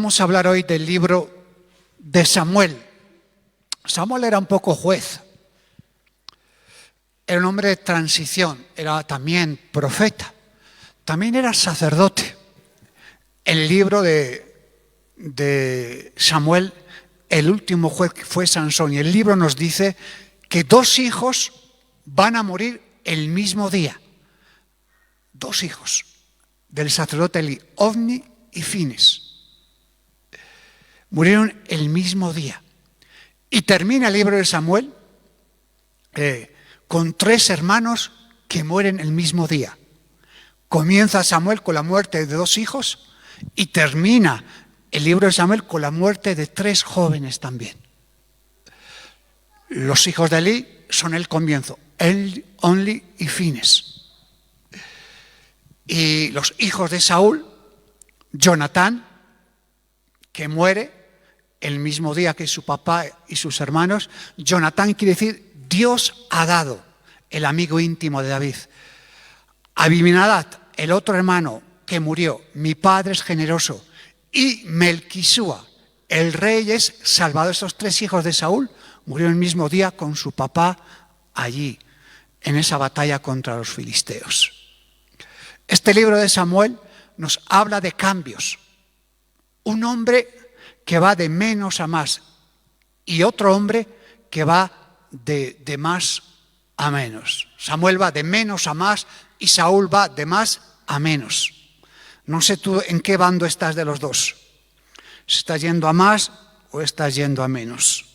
Vamos a hablar hoy del libro de Samuel. Samuel era un poco juez, era un hombre de transición, era también profeta, también era sacerdote. El libro de Samuel, el último juez fue Sansón, y el libro nos dice que 2 hijos van a morir el mismo día. 2 hijos del sacerdote Elí, Ofni y Fines. Murieron el mismo día. Y termina el libro de Samuel con 3 hermanos que mueren el mismo día. Comienza Samuel con la muerte de 2 hijos y termina el libro de Samuel con la muerte de 3 jóvenes también. Los hijos de Elí son el comienzo, Ofni y Fines. Y los hijos de Saúl, Jonatán, que muere el mismo día que su papá y sus hermanos. Jonatán quiere decir Dios ha dado, el amigo íntimo de David. Abiminadab, el otro hermano que murió, mi padre es generoso. Y Melquisúa, el rey es salvado. Esos 3 hijos de Saúl murieron el mismo día con su papá allí, en esa batalla contra los filisteos. Este libro de Samuel nos habla de cambios. Un hombre que va de menos a más y otro hombre que va de más a menos. Samuel va de menos a más y Saúl va de más a menos. No sé tú en qué bando estás de los dos. Si estás yendo a más o estás yendo a menos.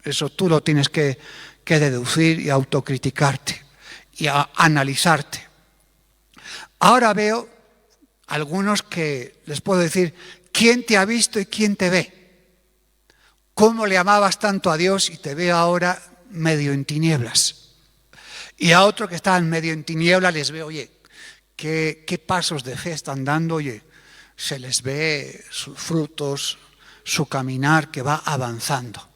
Eso tú lo tienes que deducir y autocriticarte y analizarte. Ahora veo algunos que les puedo decir: ¿quién te ha visto y quién te ve? ¿Cómo le amabas tanto a Dios y te veo ahora medio en tinieblas? Y a otro que está en medio en tinieblas les veo, oye, ¿qué pasos de fe están dando? Oye, se les ve sus frutos, su caminar que va avanzando.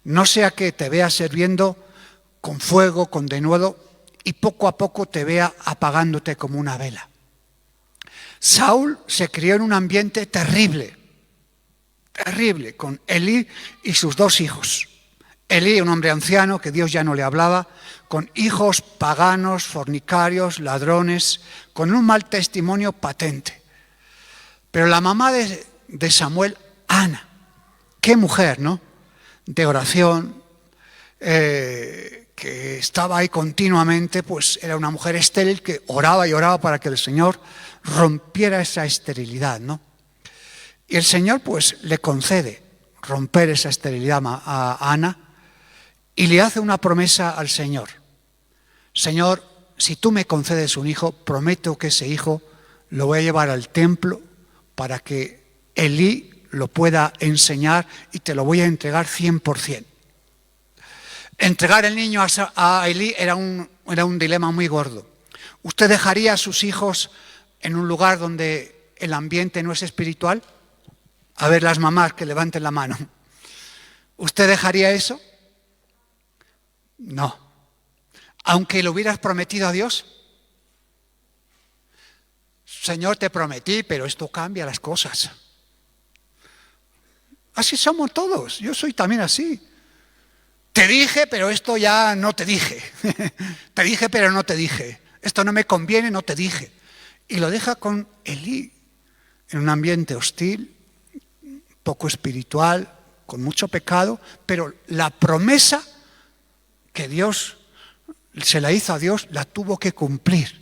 No sea que te vea sirviendo con fuego, con denuedo, y poco a poco te vea apagándote como una vela. Saúl se crió en un ambiente terrible, con Elí y sus 2 hijos. Elí, un hombre anciano que Dios ya no le hablaba, con hijos paganos, fornicarios, ladrones, con un mal testimonio patente. Pero la mamá de Samuel, Ana, qué mujer, ¿no? De oración, que estaba ahí continuamente, pues era una mujer estéril que oraba y oraba para que el Señor rompiera esa esterilidad, ¿no? Y el Señor pues le concede romper esa esterilidad a Ana y le hace una promesa al Señor. Señor, si tú me concedes un hijo, prometo que ese hijo lo voy a llevar al templo para que Elí lo pueda enseñar y te lo voy a entregar 100%. Entregar el niño a Elí era un dilema muy gordo. ¿Usted dejaría a sus hijos en un lugar donde el ambiente no es espiritual? A ver, las mamás que levanten la mano. ¿Usted dejaría eso? No. Aunque le hubieras prometido a Dios. Señor, te prometí, pero esto cambia las cosas. Así somos todos. Yo soy también así. Te dije, pero esto ya no te dije. Te dije, pero no te dije. Esto no me conviene, no te dije. Y lo deja con Elí, en un ambiente hostil, poco espiritual, con mucho pecado, pero la promesa que Dios se la hizo a Dios, la tuvo que cumplir.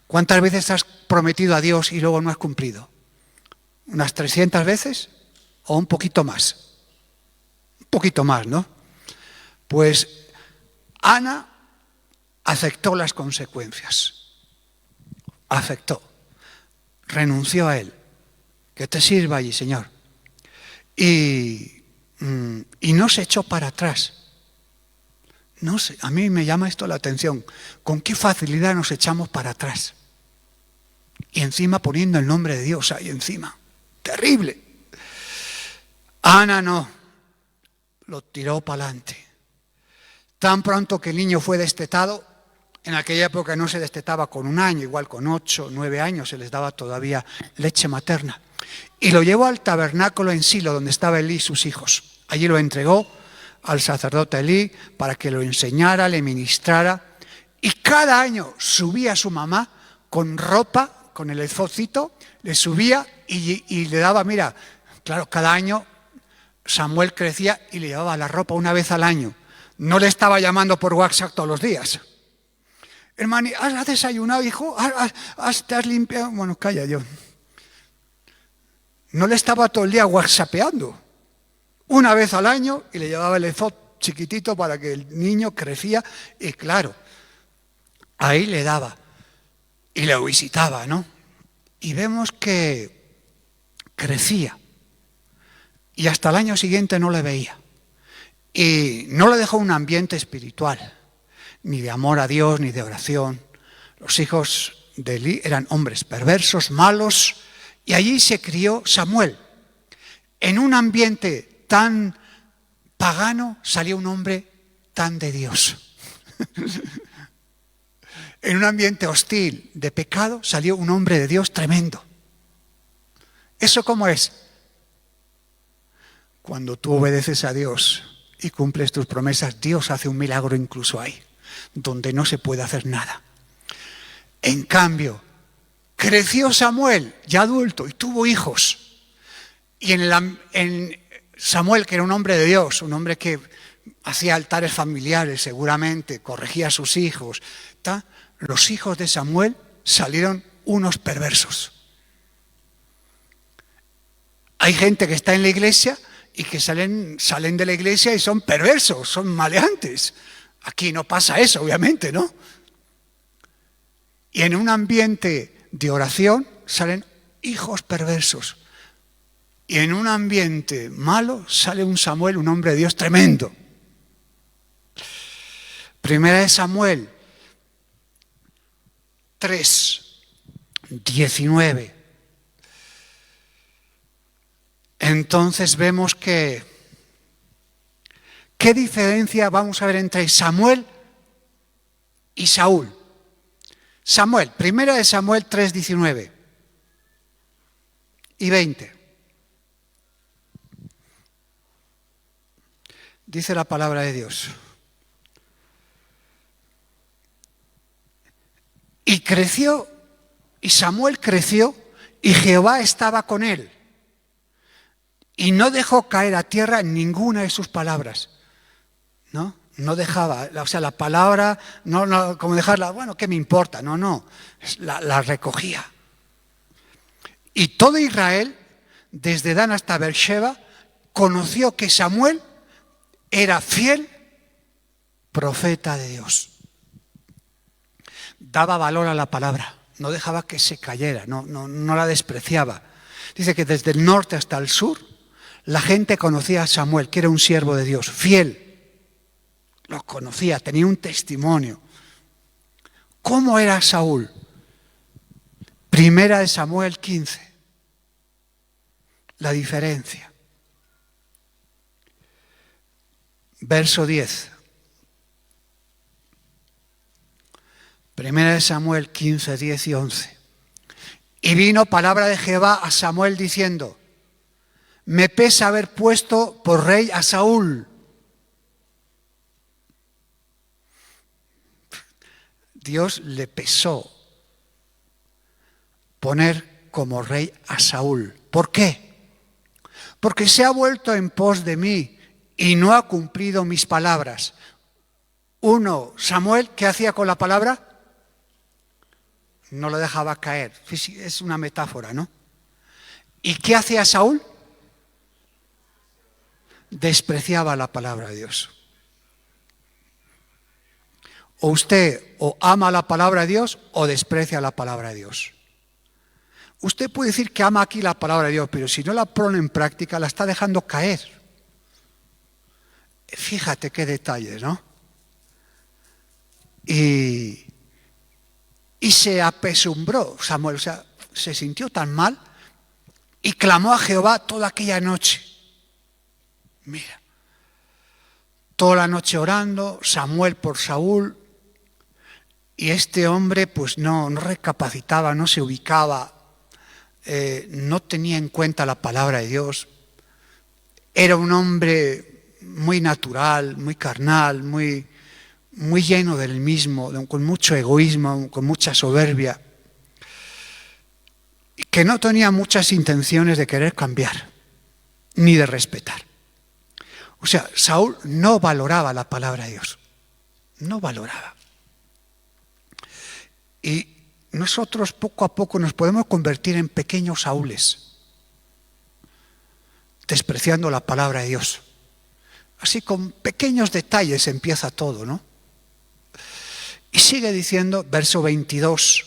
¿Cuántas veces has prometido a Dios y luego no has cumplido? ¿Unas 300 veces? ¿O un poquito más? Un poquito más, ¿no? Pues Ana aceptó las consecuencias. Aceptó. Renunció a él. Que te sirva allí, Señor. Y no se echó para atrás. No sé, a mí me llama esto la atención. ¿Con qué facilidad nos echamos para atrás? Y encima poniendo el nombre de Dios ahí encima. Terrible. Ana no. Lo tiró para adelante. Tan pronto que el niño fue destetado, en aquella época no se destetaba con 1 año, igual con 8, 9 años se les daba todavía leche materna. y lo llevó al tabernáculo en Silo, donde estaba Elí y sus hijos. Allí lo entregó al sacerdote Elí para que lo enseñara, le ministrara. Y cada año subía a su mamá con ropa, con el efodcito, le subía y le daba, mira, claro, cada año Samuel crecía y le llevaba la ropa una vez al año. No le estaba llamando por WhatsApp todos los días. Hermano, ¿has desayunado, hijo? ¿Te has limpiado? Bueno, calla yo. No le estaba todo el día whatsappeando. Una vez al año y le llevaba el efod chiquitito para que el niño crecía. Y claro, ahí le daba y lo visitaba, ¿no? Y vemos que crecía. Y hasta el año siguiente no le veía. Y no le dejó un ambiente espiritual, ni de amor a Dios, ni de oración. Los hijos de Elí eran hombres perversos, malos, y allí se crió Samuel. En un ambiente tan pagano salió un hombre tan de Dios. En un ambiente hostil de pecado salió un hombre de Dios tremendo. ¿Eso cómo es? Cuando tú obedeces a Dios y cumples tus promesas, Dios hace un milagro incluso ahí, donde no se puede hacer nada. En cambio, creció Samuel, ya adulto, y tuvo hijos. Y en Samuel, que era un hombre de Dios, un hombre que hacía altares familiares seguramente, corregía a sus hijos, los hijos de Samuel salieron unos perversos. Hay gente que está en la iglesia y que salen de la iglesia y son perversos, son maleantes. Aquí no pasa eso, obviamente, ¿no? Y en un ambiente de oración salen hijos perversos. Y en un ambiente malo sale un Samuel, un hombre de Dios tremendo. Primera de Samuel 3:19. Entonces vemos que, ¿qué diferencia vamos a ver entre Samuel y Saúl? Samuel, primera de Samuel 3:19 y 20. Dice la palabra de Dios. Y creció, y Samuel creció, y Jehová estaba con él. Y no dejó caer a tierra ninguna de sus palabras. ¿No? No dejaba, o sea, la palabra, no, como dejarla, bueno, ¿qué me importa? No, la recogía. Y todo Israel, desde Dan hasta Beersheba, conoció que Samuel era fiel profeta de Dios. Daba valor a la palabra, no dejaba que se cayera, no la despreciaba. Dice que desde el norte hasta el sur, la gente conocía a Samuel, que era un siervo de Dios, fiel. Lo conocía, tenía un testimonio. ¿Cómo era Saúl? Primera de Samuel 15. La diferencia. Verso 10. Primera de Samuel 15, 10 y 11. Y vino palabra de Jehová a Samuel diciendo: me pesa haber puesto por rey a Saúl. Dios le pesó poner como rey a Saúl. ¿Por qué? Porque se ha vuelto en pos de mí y no ha cumplido mis palabras. Uno, Samuel, ¿qué hacía con la palabra? No lo dejaba caer. Es una metáfora, ¿no? ¿Y qué hacía Saúl? Despreciaba la palabra de Dios. O usted o ama la palabra de Dios o desprecia la palabra de Dios. Usted puede decir que ama aquí la palabra de Dios, pero si no la pone en práctica, la está dejando caer. Fíjate qué detalles, ¿no? Y se apesumbró Samuel, o sea, se sintió tan mal y clamó a Jehová toda aquella noche. Mira, toda la noche orando, Samuel por Saúl, y este hombre pues no recapacitaba, no se ubicaba. no tenía en cuenta la palabra de Dios. Era un hombre muy natural, muy carnal, muy lleno del mismo, con mucho egoísmo, con mucha soberbia, y que no tenía muchas intenciones de querer cambiar, ni de respetar. O sea, Saúl no valoraba la palabra de Dios, no valoraba. Y nosotros poco a poco nos podemos convertir en pequeños Saúles, despreciando la palabra de Dios. Así con pequeños detalles empieza todo, ¿no? Y sigue diciendo, verso 22,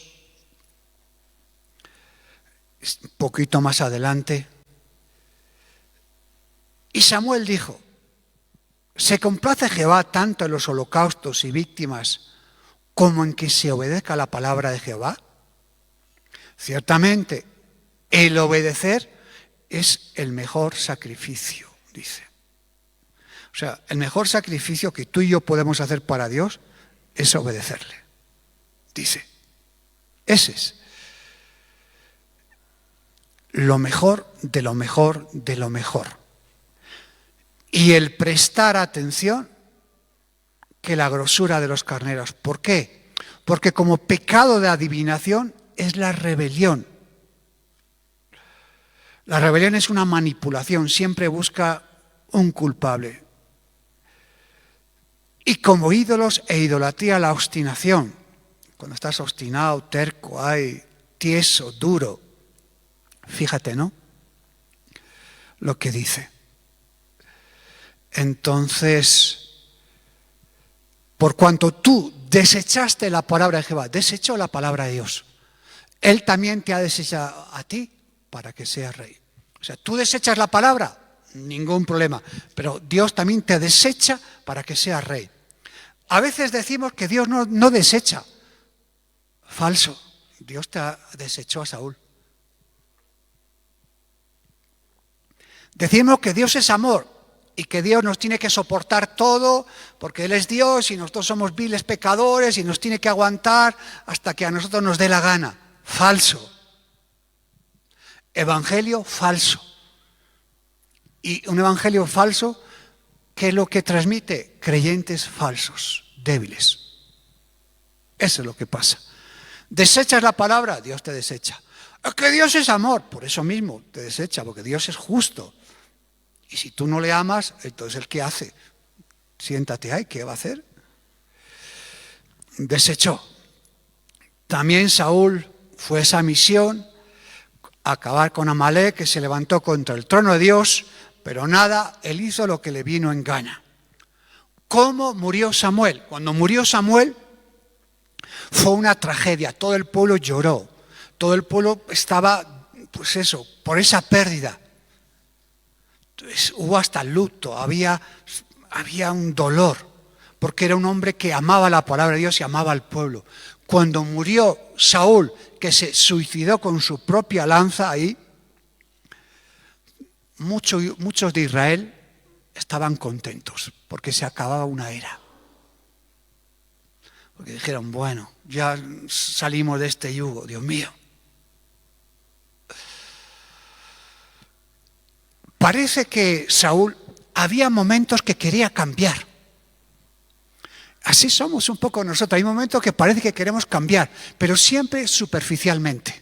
un poquito más adelante, y Samuel dijo, ¿se complace Jehová tanto en los holocaustos y víctimas como en que se obedezca la palabra de Jehová? Ciertamente, el obedecer es el mejor sacrificio, dice. O sea, el mejor sacrificio que tú y yo podemos hacer para Dios es obedecerle, dice. Ese es lo mejor de lo mejor de lo mejor. Y el prestar atención que la grosura de los carneros. ¿Por qué? Porque como pecado de adivinación es la rebelión. La rebelión es una manipulación, siempre busca un culpable. Y como ídolos e idolatría, la obstinación. Cuando estás obstinado, terco, tieso, duro. Fíjate, ¿no? Lo que dice. Entonces, por cuanto tú desechaste la palabra de Jehová, desechó la palabra de Dios, Él también te ha desechado a ti para que seas rey. O sea, tú desechas la palabra, ningún problema, pero Dios también te desecha para que seas rey. A veces decimos que Dios no desecha. Falso. Dios te desechó a Saúl. Decimos que Dios es amor y que Dios nos tiene que soportar todo porque Él es Dios y nosotros somos viles pecadores y nos tiene que aguantar hasta que a nosotros nos dé la gana. Falso. Evangelio falso. Y un evangelio falso, ¿qué es lo que transmite? Creyentes falsos, débiles. Eso es lo que pasa. Desechas la palabra, Dios te desecha. Es que Dios es amor, por eso mismo te desecha, porque Dios es justo. Y si tú no le amas, entonces ¿el qué hace? Siéntate ahí, ¿qué va a hacer? Desechó. También Saúl fue a esa misión, acabar con Amalek, que se levantó contra el trono de Dios, pero nada, él hizo lo que le vino en gana. ¿Cómo murió Samuel? Cuando murió Samuel fue una tragedia, todo el pueblo lloró, todo el pueblo estaba, pues eso, por esa pérdida. Entonces, hubo hasta luto, había un dolor, porque era un hombre que amaba la palabra de Dios y amaba al pueblo. Cuando murió Saúl, que se suicidó con su propia lanza ahí, muchos de Israel estaban contentos, porque se acababa una era. Porque dijeron, bueno, ya salimos de este yugo, Dios mío. Parece que Saúl había momentos que quería cambiar. Así somos un poco nosotros. Hay momentos que parece que queremos cambiar, pero siempre superficialmente.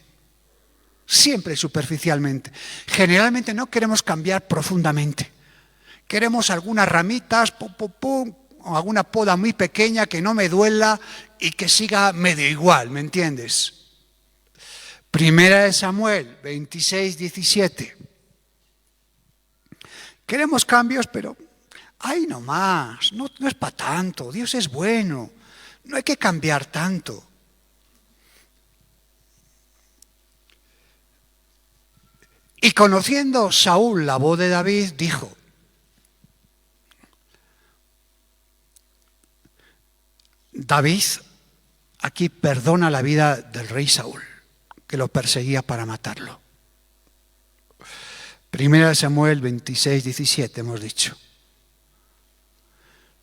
Siempre superficialmente. Generalmente no queremos cambiar profundamente. Queremos algunas ramitas, o alguna poda muy pequeña que no me duela y que siga medio igual, ¿me entiendes? Primera de Samuel 26, 17. Queremos cambios, pero ay, no más, no es para tanto, Dios es bueno, no hay que cambiar tanto. Y conociendo Saúl la voz de David, dijo, David aquí perdona la vida del rey Saúl, que lo perseguía para matarlo. Primera de Samuel 26, 17 hemos dicho.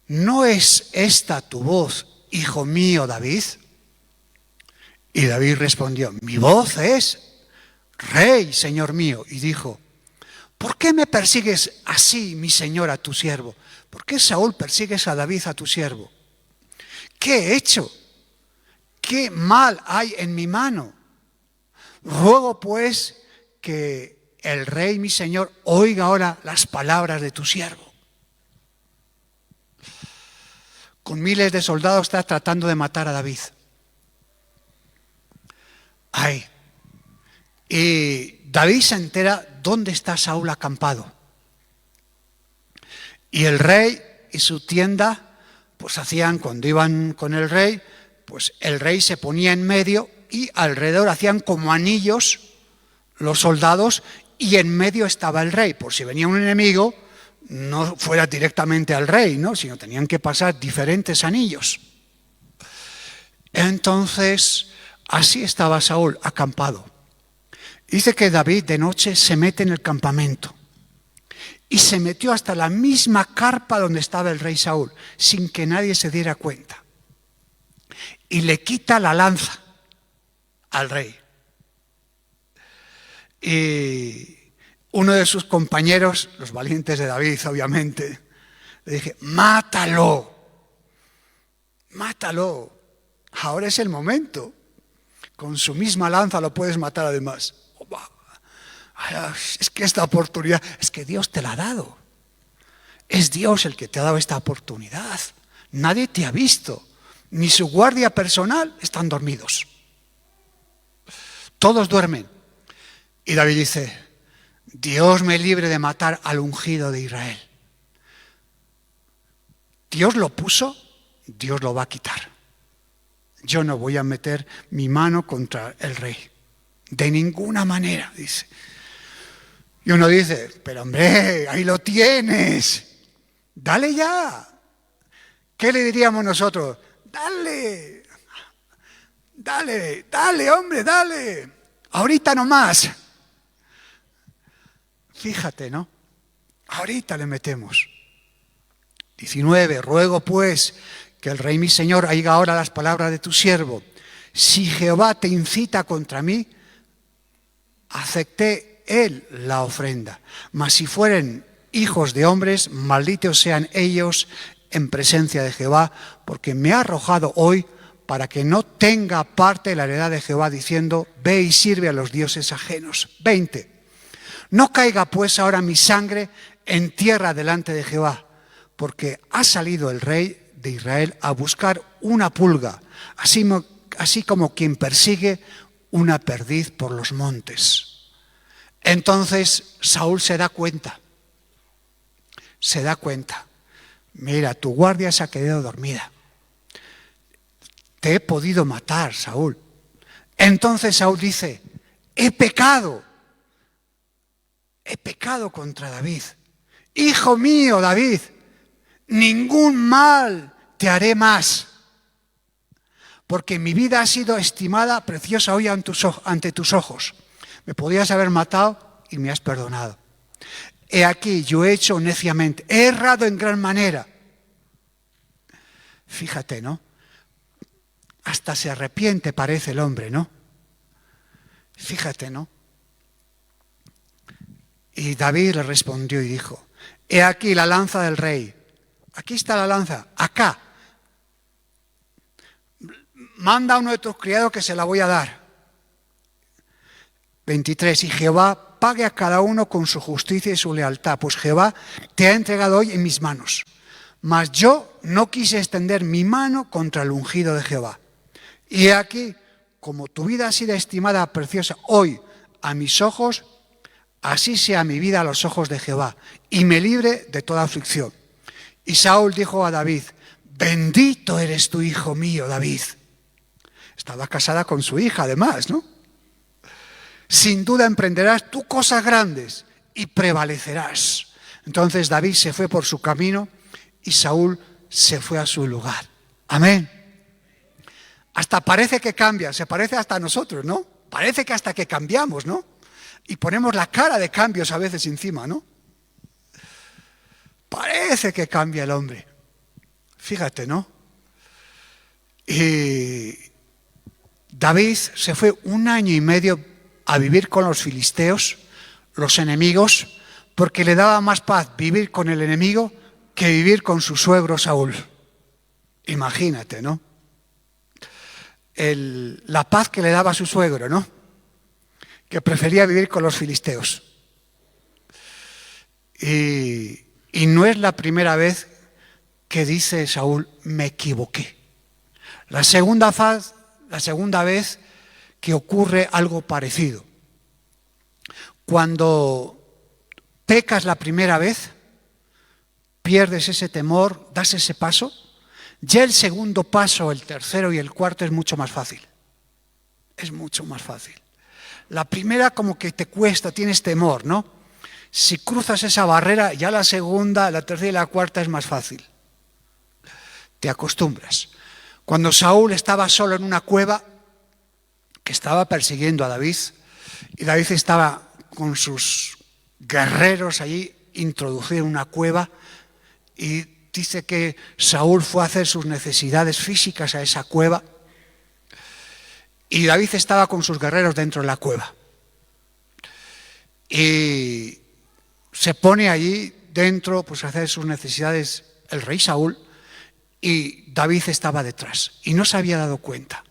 ¿No es esta tu voz, hijo mío David? Y David respondió, mi voz es. Rey, señor mío, y dijo: ¿por qué me persigues así, mi señor, a tu siervo? ¿Por qué, Saúl, persigues a David, a tu siervo? ¿Qué he hecho? ¿Qué mal hay en mi mano? Ruego, pues, que el rey, mi señor, oiga ahora las palabras de tu siervo. Con miles de soldados está tratando de matar a David. Ay. Y David se entera dónde está Saúl acampado. Y el rey y su tienda, pues hacían, cuando iban con el rey, pues el rey se ponía en medio y alrededor hacían como anillos los soldados y en medio estaba el rey. Por si venía un enemigo, no fuera directamente al rey, ¿no? Sino tenían que pasar diferentes anillos. Entonces, así estaba Saúl acampado. Dice que David de noche se mete en el campamento y se metió hasta la misma carpa donde estaba el rey Saúl, sin que nadie se diera cuenta. Y le quita la lanza al rey. Y uno de sus compañeros, los valientes de David, obviamente, le dije: mátalo, mátalo, ahora es el momento. Con su misma lanza lo puedes matar además. Es que esta oportunidad, es que Dios te la ha dado. Es Dios el que te ha dado esta oportunidad. Nadie te ha visto, ni su guardia personal, están dormidos. Todos duermen. Y David dice: Dios me libre de matar al ungido de Israel. Dios lo puso, Dios lo va a quitar. Yo no voy a meter mi mano contra el rey. De ninguna manera, dice. Y uno dice: pero hombre, ahí lo tienes. Dale ya. ¿Qué le diríamos nosotros? Dale. Dale, dale, hombre, dale. Ahorita nomás. Fíjate, ¿no? Ahorita le metemos. 19. Ruego pues que el rey mi señor oiga ahora las palabras de tu siervo. Si Jehová te incita contra mí, acepté él la ofrenda. Mas si fueren hijos de hombres, malditos sean ellos en presencia de Jehová, porque me ha arrojado hoy para que no tenga parte de la heredad de Jehová, diciendo: ve y sirve a los dioses ajenos. 20. No caiga pues ahora mi sangre en tierra delante de Jehová, porque ha salido el rey de Israel a buscar una pulga, así como quien persigue una perdiz por los montes. Entonces Saúl se da cuenta. Mira, tu guardia se ha quedado dormida. Te he podido matar, Saúl. Entonces Saúl dice: he pecado contra David. Hijo mío, David, ningún mal te haré más, porque mi vida ha sido estimada preciosa hoy ante tus ojos. Me podías haber matado y me has perdonado. He aquí, yo he hecho neciamente, he errado en gran manera. Fíjate, ¿no? Hasta se arrepiente parece el hombre, ¿no? Fíjate, ¿no? Y David le respondió y dijo: he aquí la lanza del rey. Aquí está la lanza, acá. Manda a uno de tus criados que se la voy a dar. 23. Y Jehová pague a cada uno con su justicia y su lealtad, pues Jehová te ha entregado hoy en mis manos. Mas yo no quise extender mi mano contra el ungido de Jehová. Y aquí, como tu vida ha sido estimada preciosa hoy a mis ojos, así sea mi vida a los ojos de Jehová, y me libre de toda aflicción. Y Saúl dijo a David: bendito eres tú, hijo mío, David. Estaba casada con su hija, además, ¿no? Sin duda emprenderás tú cosas grandes y prevalecerás. Entonces David se fue por su camino y Saúl se fue a su lugar. Amén. Hasta parece que cambia, se parece hasta a nosotros, ¿no? Parece que hasta que cambiamos, ¿no? Y ponemos la cara de cambios a veces encima, ¿no? Parece que cambia el hombre. Fíjate, ¿no? Y David se fue 1 año y medio a vivir con los filisteos, los enemigos, porque le daba más paz vivir con el enemigo que vivir con su suegro Saúl. Imagínate, ¿no? La paz que le daba a su suegro, ¿no? Que prefería vivir con los filisteos. Y no es la primera vez que dice Saúl, me equivoqué. La segunda vez que ocurre algo parecido. Cuando pecas la primera vez, pierdes ese temor, das ese paso, ya el segundo paso, el tercero y el cuarto es mucho más fácil. Es mucho más fácil. La primera como que te cuesta, tienes temor, ¿no? Si cruzas esa barrera, ya la segunda, la tercera y la cuarta es más fácil. Te acostumbras. Cuando Saúl estaba solo en una cueva, que estaba persiguiendo a David, y David estaba con sus guerreros allí introducido en una cueva, y dice que Saúl fue a hacer sus necesidades físicas a esa cueva, y David estaba con sus guerreros dentro de la cueva. Y se pone allí dentro pues, a hacer sus necesidades el rey Saúl, y David estaba detrás, y no se había dado cuenta.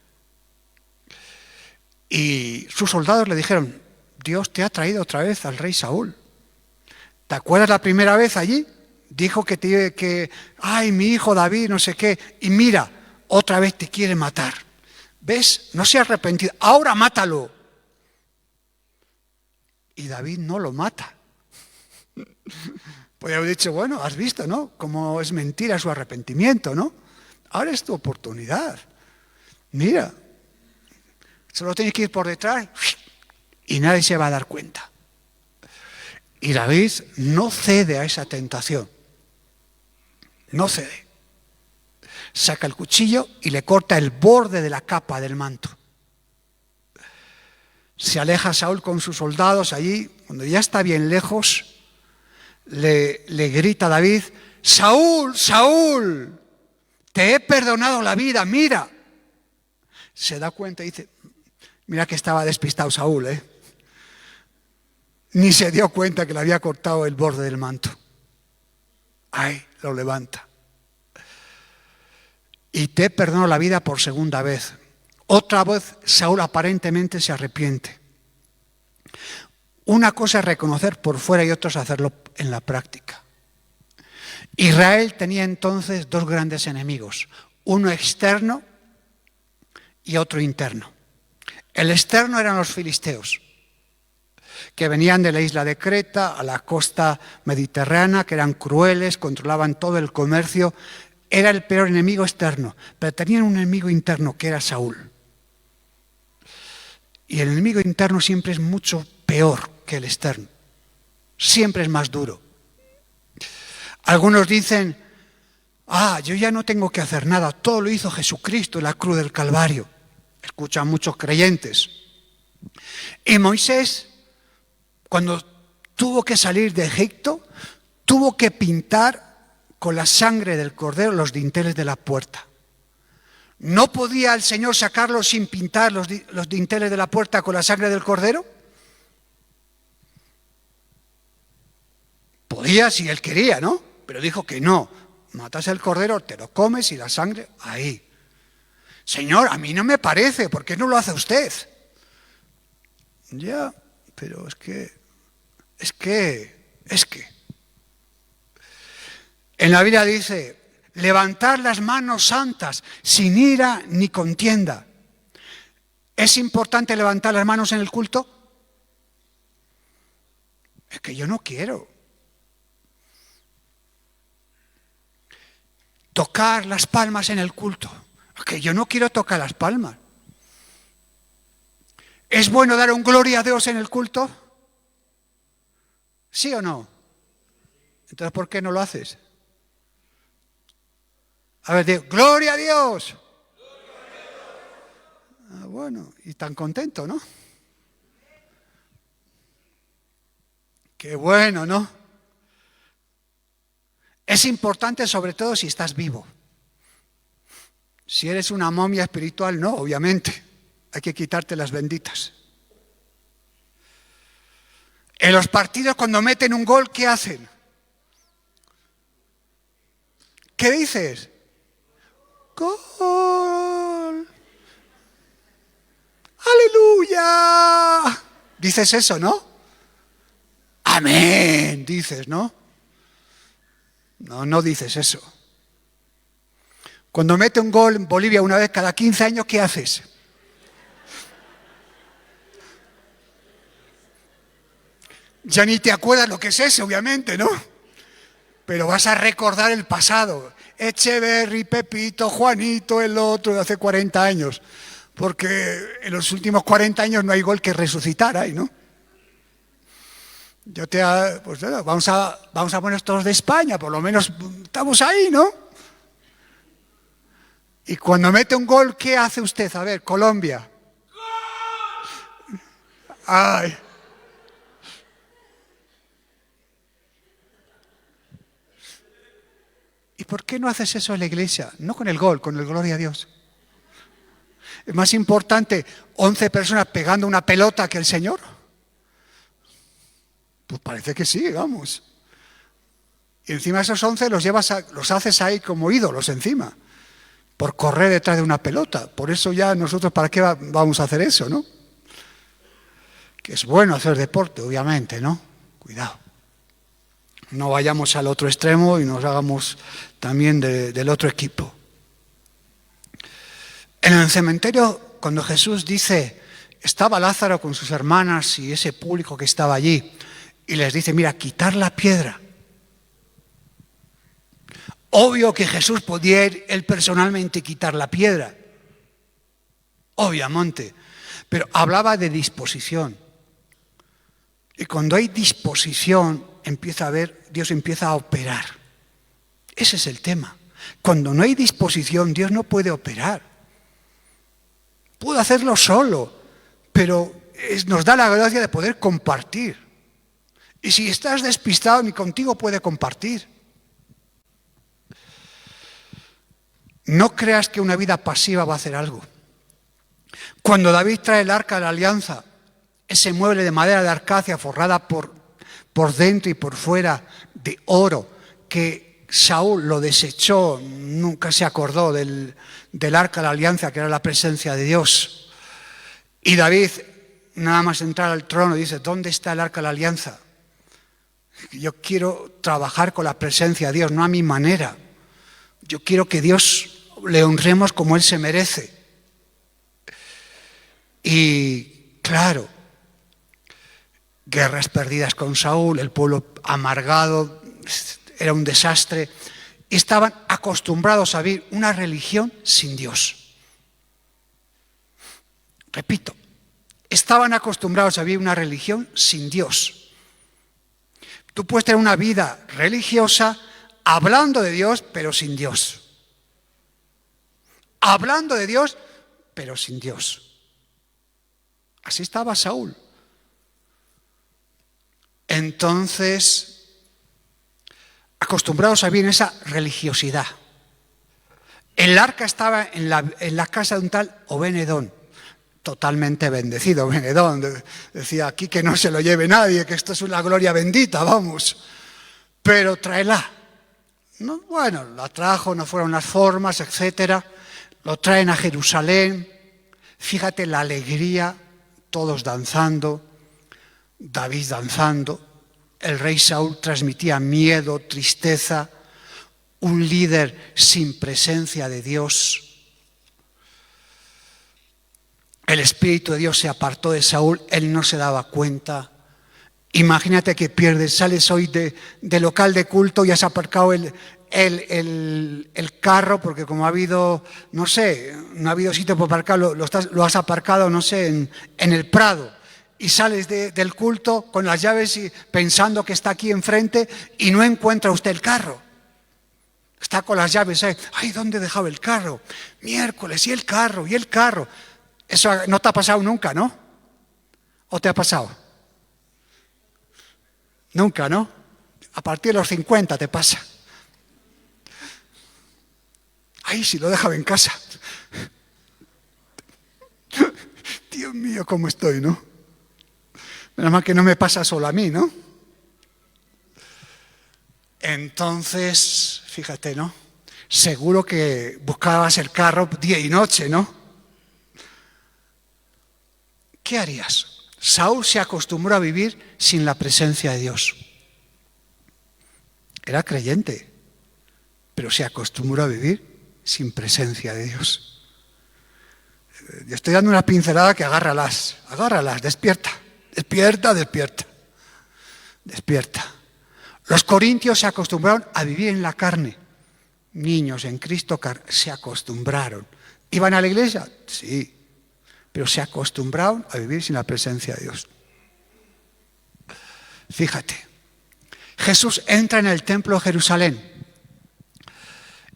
Y sus soldados le dijeron, Dios te ha traído otra vez al rey Saúl. ¿Te acuerdas la primera vez allí? Dijo ay, mi hijo David, no sé qué, y mira, otra vez te quiere matar. ¿Ves? No se ha arrepentido, ahora mátalo. Y David no lo mata. Podría haber dicho, bueno, has visto, ¿no? Cómo es mentira su arrepentimiento, ¿no? Ahora es tu oportunidad. Mira, solo tienes que ir por detrás y nadie se va a dar cuenta. Y David no cede a esa tentación. No cede. Saca el cuchillo y le corta el borde de la capa del manto. Se aleja Saúl con sus soldados allí, cuando ya está bien lejos, le grita a David, Saúl, Saúl, te he perdonado la vida, mira. Se da cuenta y dice, mira que estaba despistado Saúl, Ni se dio cuenta que le había cortado el borde del manto. Ay, lo levanta. Y te he perdonado la vida por segunda vez. Otra vez Saúl aparentemente se arrepiente. Una cosa es reconocer por fuera y otra es hacerlo en la práctica. Israel tenía entonces dos grandes enemigos, uno externo y otro interno. El externo eran los filisteos, que venían de la isla de Creta a la costa mediterránea, que eran crueles, controlaban todo el comercio. Era el peor enemigo externo, pero tenían un enemigo interno que era Saúl. Y el enemigo interno siempre es mucho peor que el externo. Siempre es más duro. Algunos dicen, yo ya no tengo que hacer nada, todo lo hizo Jesucristo en la cruz del Calvario. Escuchan muchos creyentes. Y Moisés, cuando tuvo que salir de Egipto, tuvo que pintar con la sangre del cordero los dinteles de la puerta. ¿No podía el Señor sacarlo sin pintar los dinteles de la puerta con la sangre del cordero? Podía si él quería, ¿no? Pero dijo que no. Matas el cordero, te lo comes y la sangre ahí. Señor, a mí no me parece, ¿por qué no lo hace usted? Ya, pero es que. En la Biblia dice, levantar las manos santas, sin ira ni contienda. ¿Es importante levantar las manos en el culto? Es que yo no quiero. Tocar las palmas en el culto. Es que yo no quiero tocar las palmas. ¿Es bueno dar un gloria a Dios en el culto? ¿Sí o no? Entonces, ¿por qué no lo haces? A ver, digo, ¡gloria a Dios! Bueno, y tan contento, ¿no? Qué bueno, ¿no? Es importante sobre todo si estás vivo. Si eres una momia espiritual, no, obviamente. Hay que quitarte las benditas. En los partidos cuando meten un gol, ¿qué hacen? ¿Qué dices? ¡Gol! ¡Aleluya! Dices eso, ¿no? ¡Amén! Dices, ¿no? No dices eso. Cuando mete un gol en Bolivia una vez cada 15 años, ¿qué haces? Ya ni te acuerdas lo que es eso, obviamente, ¿no? Pero vas a recordar el pasado. Echeverri, Pepito, Juanito, el otro de hace 40 años. Porque en los últimos 40 años no hay gol que resucitar ahí, ¿no? Pues bueno, vamos a poner todos de España, por lo menos estamos ahí, ¿no? Y cuando mete un gol, ¿qué hace usted? A ver, Colombia. Ay. ¿Y por qué no haces eso en la iglesia? No con el gol, con el gloria a Dios. ¿Es más importante 11 personas pegando una pelota que el Señor? Pues parece que sí, vamos. Y encima esos 11 los haces ahí como ídolos encima, por correr detrás de una pelota. Por eso ya nosotros, ¿para qué vamos a hacer eso, no? Que es bueno hacer deporte, obviamente, ¿no? Cuidado. No vayamos al otro extremo y nos hagamos también del otro equipo. En el cementerio, cuando Jesús dice, estaba Lázaro con sus hermanas y ese público que estaba allí, y les dice, mira, quitar la piedra. Obvio que Jesús podía ir él personalmente quitar la piedra. Obviamente. Pero hablaba de disposición. Y cuando hay disposición, Dios empieza a operar. Ese es el tema. Cuando no hay disposición, Dios no puede operar. Puede hacerlo solo, pero nos da la gracia de poder compartir. Y si estás despistado, ni contigo puede compartir. No creas que una vida pasiva va a hacer algo. Cuando David trae el arca de la alianza, ese mueble de madera de Arcadia forrada por dentro y por fuera de oro, que Saúl lo desechó, nunca se acordó del arca de la alianza, que era la presencia de Dios. Y David, nada más entrar al trono, dice, ¿dónde está el arca de la alianza? Yo quiero trabajar con la presencia de Dios, no a mi manera. Yo quiero que Dios le honremos como Él se merece. Y claro, guerras perdidas con Saúl, el pueblo amargado, era un desastre. Estaban acostumbrados a vivir una religión sin Dios. Repito, estaban acostumbrados a vivir una religión sin Dios. Tú puedes tener una vida religiosa hablando de Dios, pero sin Dios. Hablando de Dios, pero sin Dios. Así estaba Saúl. Entonces, acostumbrados a vivir en esa religiosidad. El arca estaba en la casa de un tal Obed-Edom, totalmente bendecido. Obed-Edom decía, aquí que no se lo lleve nadie, que esto es una gloria bendita, vamos. Pero tráela. No, bueno, la trajo, no fueron las formas, etcétera. Lo traen a Jerusalén. Fíjate la alegría, todos danzando, David danzando. El rey Saúl transmitía miedo, tristeza, un líder sin presencia de Dios. El Espíritu de Dios se apartó de Saúl, él no se daba cuenta. Imagínate que pierdes, sales hoy de local de culto y has aparcado el carro, porque como ha habido, no sé, no ha habido sitio para aparcarlo, lo has aparcado, no sé, en el Prado. Y sales del culto con las llaves y pensando que está aquí enfrente y no encuentra usted el carro. Está con las llaves ahí. Ay, ¿dónde he dejado el carro? Miércoles, y el carro. Eso no te ha pasado nunca, ¿no? ¿O te ha pasado? Nunca, ¿no? A partir de los 50 te pasa. Ay, si lo dejaba en casa. Dios mío, cómo estoy, ¿no? Menos mal que no me pasa solo a mí, ¿no? Entonces, fíjate, ¿no? Seguro que buscabas el carro día y noche, ¿no? ¿Qué harías? Saúl se acostumbró a vivir sin la presencia de Dios. Era creyente, pero se acostumbró a vivir sin presencia de Dios. Yo estoy dando una pincelada que agárralas, despierta, despierta, despierta, despierta. Los corintios se acostumbraron a vivir en la carne. Niños en Cristo se acostumbraron. ¿Iban a la iglesia? Sí, pero se acostumbraron a vivir sin la presencia de Dios. Fíjate, Jesús entra en el templo de Jerusalén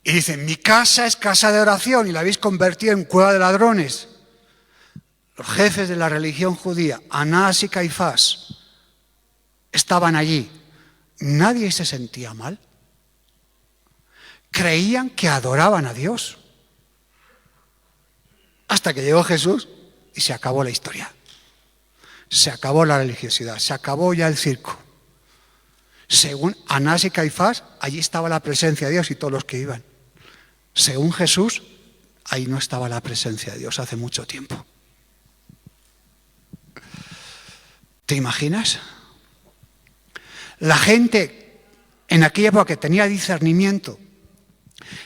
y dice, mi casa es casa de oración y la habéis convertido en cueva de ladrones. Los jefes de la religión judía, Anás y Caifás, estaban allí. Nadie se sentía mal. Creían que adoraban a Dios. Hasta que llegó Jesús y se acabó la historia. Se acabó la religiosidad, se acabó ya el circo. Según Anás y Caifás, allí estaba la presencia de Dios y todos los que iban. Según Jesús, ahí no estaba la presencia de Dios hace mucho tiempo. ¿Te imaginas? La gente en aquella época que tenía discernimiento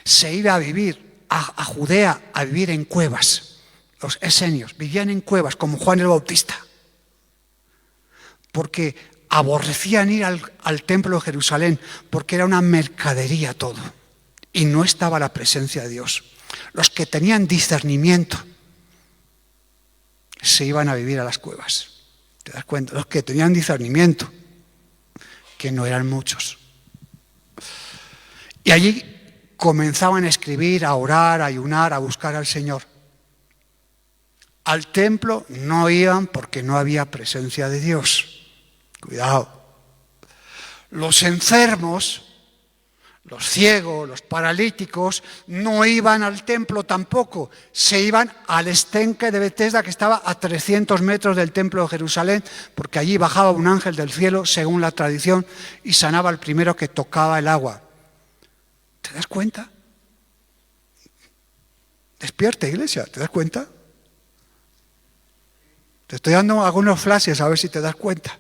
se iba a vivir a Judea, a vivir en cuevas. Los esenios vivían en cuevas como Juan el Bautista, porque aborrecían ir al templo de Jerusalén, porque era una mercadería todo y no estaba la presencia de Dios. Los que tenían discernimiento se iban a vivir a las cuevas. ¿Te das cuenta? Los que tenían discernimiento, que no eran muchos. Y allí comenzaban a escribir, a orar, a ayunar, a buscar al Señor. Al templo no iban porque no había presencia de Dios. Cuidado. Los enfermos, los ciegos, los paralíticos, no iban al templo tampoco. Se iban al estanque de Betesda, que estaba a 300 metros del templo de Jerusalén, porque allí bajaba un ángel del cielo, según la tradición, y sanaba al primero que tocaba el agua. ¿Te das cuenta? Despierta, iglesia, ¿te das cuenta? Te estoy dando algunos flashes a ver si te das cuenta.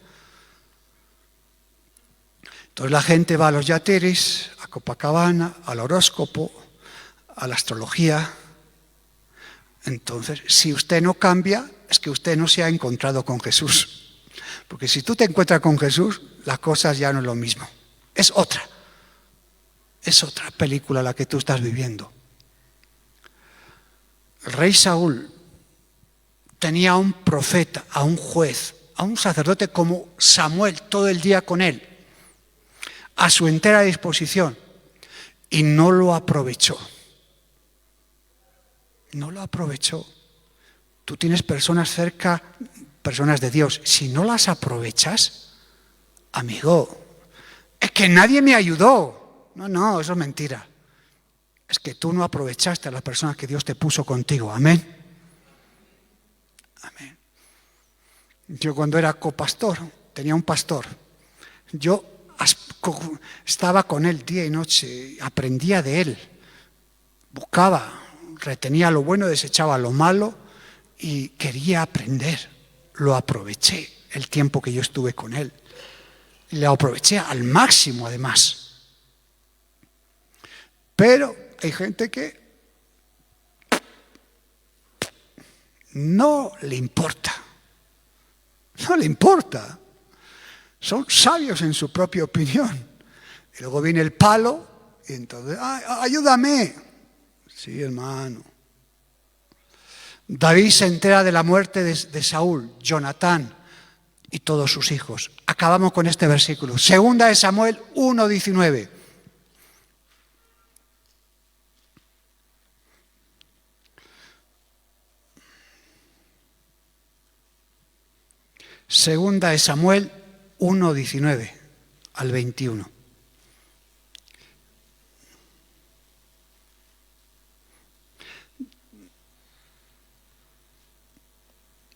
Entonces la gente va a los yateres, a Copacabana, al horóscopo, a la astrología. Entonces, si usted no cambia, es que usted no se ha encontrado con Jesús. Porque si tú te encuentras con Jesús, las cosas ya no es lo mismo. Es otra película la que tú estás viviendo. El rey Saúl tenía a un profeta, a un juez, a un sacerdote como Samuel todo el día con él, a su entera disposición, y no lo aprovechó. No lo aprovechó. Tú tienes personas cerca, personas de Dios. Si no las aprovechas, amigo, es que nadie me ayudó. No, eso es mentira. Es que tú no aprovechaste a las personas que Dios te puso contigo. Amén. Amén. Yo cuando era copastor, tenía un pastor. Yo estaba con él día y noche, aprendía de él, buscaba, retenía lo bueno, desechaba lo malo y quería aprender. Lo aproveché el tiempo que yo estuve con él. Lo aproveché al máximo, además. Pero hay gente que no le importa. No le importa. Son sabios en su propia opinión. Y luego viene el palo y entonces, ayúdame. Sí, hermano. David se entera de la muerte de Saúl, Jonatán y todos sus hijos. Acabamos con este versículo. Segunda de Samuel 1:19. Segunda de Samuel 1:19 al 21.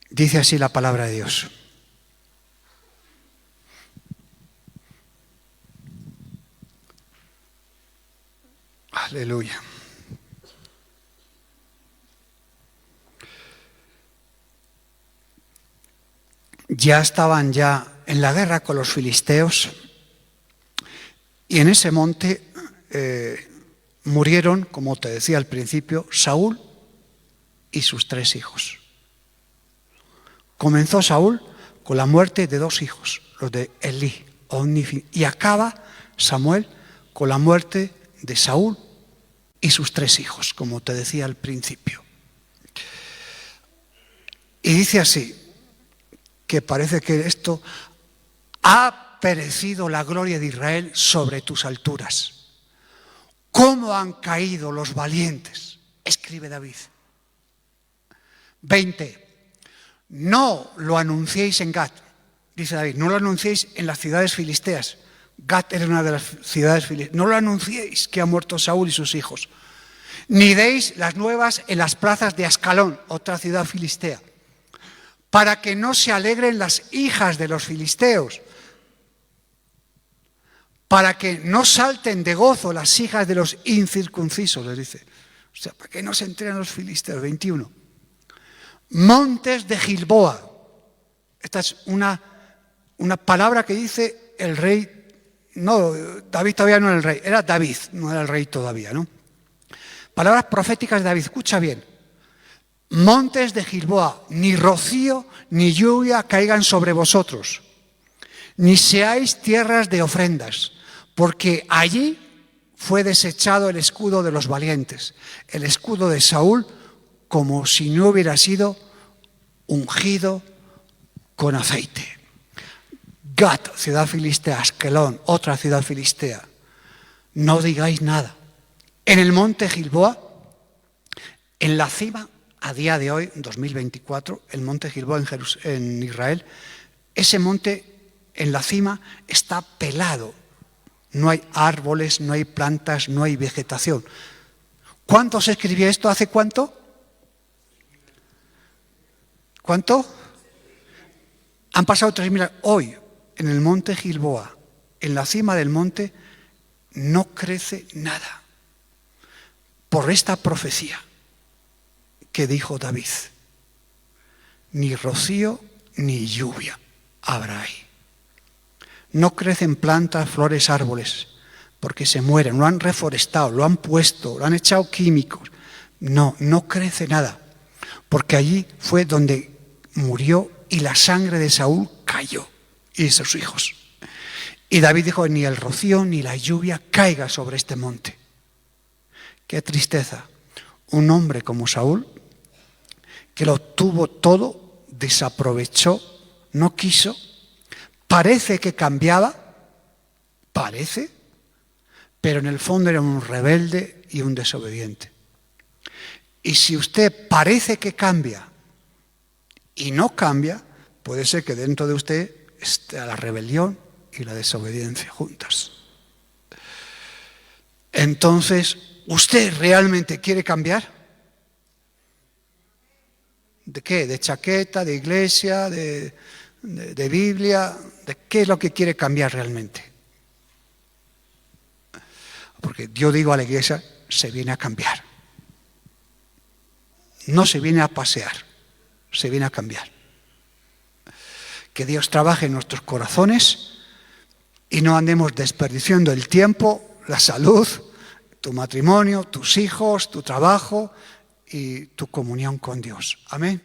Dice así la palabra de Dios. Aleluya. Ya estaban en la guerra con los filisteos y en ese monte murieron, como te decía al principio, Saúl y sus 3 hijos. Comenzó Saúl con la muerte de 2 hijos, los de Elí, y acaba Samuel con la muerte de Saúl y sus 3 hijos, como te decía al principio. Y dice así, que parece que esto ha perecido la gloria de Israel sobre tus alturas. ¿Cómo han caído los valientes? Escribe David. 20. No lo anunciéis en Gat, dice David, no lo anunciéis en las ciudades filisteas. Gat era una de las ciudades filisteas. No lo anunciéis que ha muerto Saúl y sus hijos. Ni deis las nuevas en las plazas de Ascalón, otra ciudad filistea, para que no se alegren las hijas de los filisteos, para que no salten de gozo las hijas de los incircuncisos, les dice. O sea, para que no se enteren los filisteos. 21. Montes de Gilboa. Esta es una palabra que dice el rey. No, David todavía no era el rey, era David, no era el rey todavía, ¿no? Palabras proféticas de David, escucha bien. Montes de Gilboa, ni rocío ni lluvia caigan sobre vosotros, ni seáis tierras de ofrendas, porque allí fue desechado el escudo de los valientes, el escudo de Saúl, como si no hubiera sido ungido con aceite. Gat, ciudad filistea, Askelón, otra ciudad filistea. No digáis nada. En el monte Gilboa, en la cima, a día de hoy, 2024, el monte Gilboa en Israel, ese monte en la cima está pelado. No hay árboles, no hay plantas, no hay vegetación. ¿Cuánto se escribió esto? ¿Hace cuánto? ¿Cuánto? Han pasado 3.000 años. Hoy, en el monte Gilboa, en la cima del monte, no crece nada. Por esta profecía que dijo David, ni rocío ni lluvia habrá ahí. No crecen plantas, flores, árboles, porque se mueren, lo han reforestado, lo han puesto, lo han echado químicos. No crece nada, porque allí fue donde murió y la sangre de Saúl cayó y de sus hijos. Y David dijo, ni el rocío ni la lluvia caiga sobre este monte. Qué tristeza. Un hombre como Saúl, que lo tuvo todo, desaprovechó, no quiso, parece que cambiaba, pero en el fondo era un rebelde y un desobediente. Y si usted parece que cambia y no cambia, puede ser que dentro de usted esté la rebelión y la desobediencia juntas. Entonces, ¿usted realmente quiere cambiar? ¿De qué? ¿De chaqueta, de iglesia, de Biblia? ¿De qué es lo que quiere cambiar realmente? Porque yo digo a la iglesia, se viene a cambiar. No se viene a pasear, se viene a cambiar. Que Dios trabaje en nuestros corazones y no andemos desperdiciando el tiempo, la salud, tu matrimonio, tus hijos, tu trabajo y tu comunión con Dios. Amén.